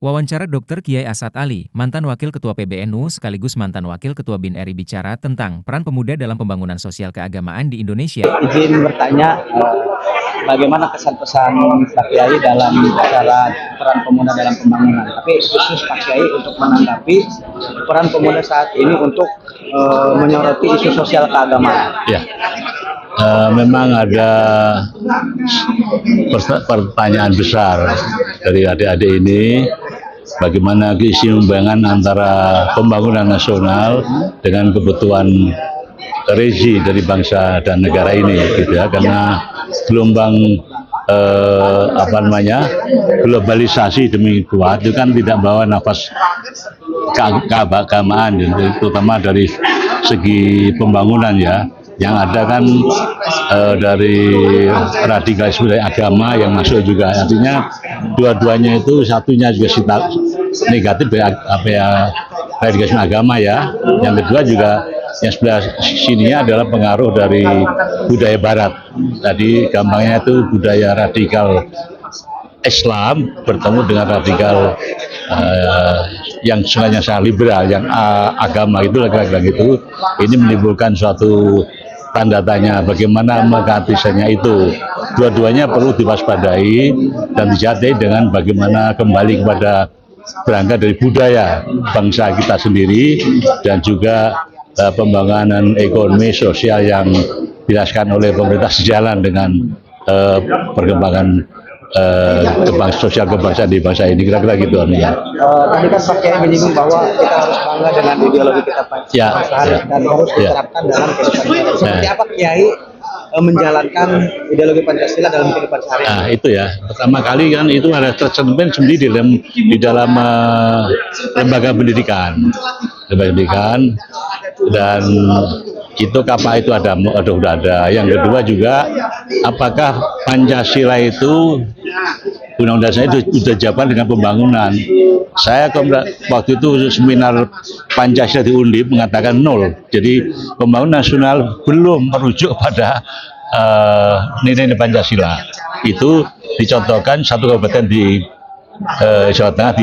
Wawancara Dr. Kiai Asad Ali, mantan Wakil Ketua PBNU sekaligus mantan Wakil Ketua BIN RI bicara tentang peran pemuda dalam pembangunan sosial keagamaan di Indonesia. Izin bertanya, bagaimana kesan-pesan Pak Kiai dalam bicara peran pemuda dalam pembangunan? Tapi khusus Pak Kiai untuk menanggapi peran pemuda saat ini untuk menyoroti isu sosial keagamaan. Ya, memang ada pertanyaan besar dari adik-adik ini. Bagaimana keseimbangan antara pembangunan nasional dengan kebutuhan regi dari bangsa dan negara ini, gitu ya, karena gelombang globalisasi demi kuat itu kan tidak bawa nafas keagamaan, terutama dari segi pembangunan ya. Yang ada kan dari radikalisme dari agama yang masuk juga, artinya dua-duanya itu, satunya juga negatif radikalisme agama ya, yang kedua juga yang sebelah sininya adalah pengaruh dari budaya barat. Tadi gampangnya itu budaya radikal Islam bertemu dengan radikal yang sebenarnya sangat liberal, yang agama itu lagi-lagi itu, ini menimbulkan suatu tanda tanya bagaimana mengatasinya itu. Dua-duanya perlu diwaspadai dan dijadai dengan bagaimana kembali kepada berangkat dari budaya bangsa kita sendiri dan juga pembangunan ekonomi sosial yang dirasakan oleh pemerintah sejalan dengan perkembangan sosial kebangsaan di bangsa ini, kira-kira gitu artinya. Tadi kan Pak Kiai menyinggung bahwa kita harus bangga dengan ideologi kita Pancasila dan harus diterapkan dalam kehidupan kita. Seperti apa Kiai menjalankan ideologi Pancasila dalam kehidupan sehari-hari? Nah itu ya, pertama kali kan itu ada tercermin sendiri di dalam lembaga pendidikan, dan itu kapan itu udah ada. Yang kedua juga, apakah Pancasila itu undang-undang saya sudah jawaban dengan pembangunan. Saya waktu itu seminar Pancasila di Undip mengatakan 0. Jadi pembangunan nasional belum merujuk pada nilai-nilai Pancasila. Itu dicontohkan satu kabupaten di Jawa Tengah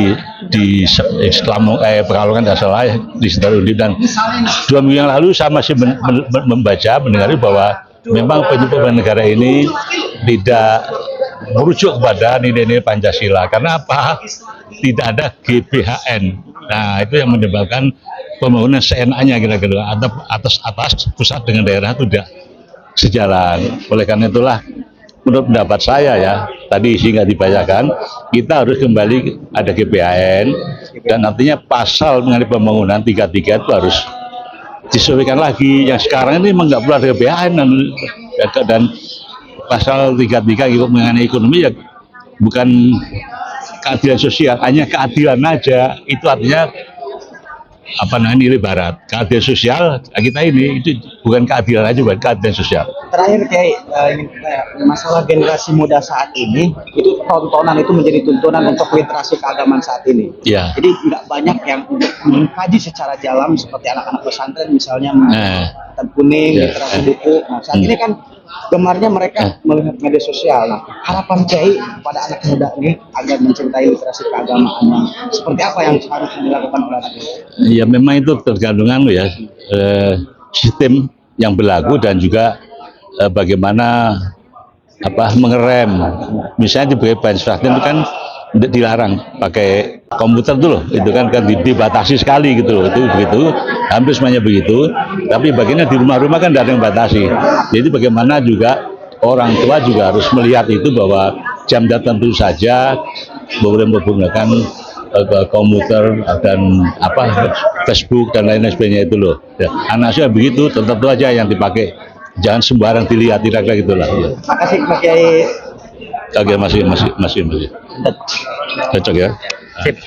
di Pekalongan tidak salah di sekitar Undip, dan 2 minggu yang lalu saya masih mendengar bahwa memang pembangunan negara ini tidak merujuk kepada nilai-nilai Pancasila. Karena apa? Tidak ada GBHN. Nah itu yang menyebabkan pembangunan seenaknya kira-kira atas pusat dengan daerah itu tidak sejalan. Oleh karena itulah, menurut pendapat saya ya, tadi sehingga dibacakan, kita harus kembali ada GBHN, dan artinya pasal mengenai pembangunan 33 itu harus disesuaikan lagi. Yang sekarang ini memang nggak perlu ada GBHN, dan pasal 33 mengenai ekonomi ya bukan keadilan sosial, hanya keadilan aja. Itu artinya nilai barat. Keadilan sosial kita ini itu bukan keadilan aja, bukan keadilan sosial. Terakhir Kiai, masalah generasi muda saat ini itu tontonan itu menjadi tuntunan untuk literasi keagamaan saat ini. Ya. Jadi nggak banyak yang untuk mengkaji secara dalam seperti anak-anak pesantren misalnya Kitab Kuning, literasi buku. Nah saat ini kan gemarnya mereka melihat media sosial. Nah, harapan Kiai pada anak muda ini agar mencintai literasi keagamaannya seperti apa yang harus dilakukan oleh anak muda? Ya memang itu tergantung sistem yang berlaku dan juga bagaimana mengerem. Misalnya di Pancasila itu kan dilarang pakai komputer dulu, itu kan dibatasi sekali gitu loh, itu begitu, hampir semuanya begitu. Tapi bagiannya di rumah-rumah kan tidak ada yang batasi. Jadi bagaimana juga orang tua juga harus melihat itu bahwa jam tertentu saja boleh menggunakan komputer dan Facebook dan lain-lain sebagainya itu loh. Ya, anak saya begitu, tentu aja yang dipakai, jangan sembarang dilihat, kira-kira gitulah. Ya. Makasih Pak Kiai. Oke, masih cocok ya. Sip.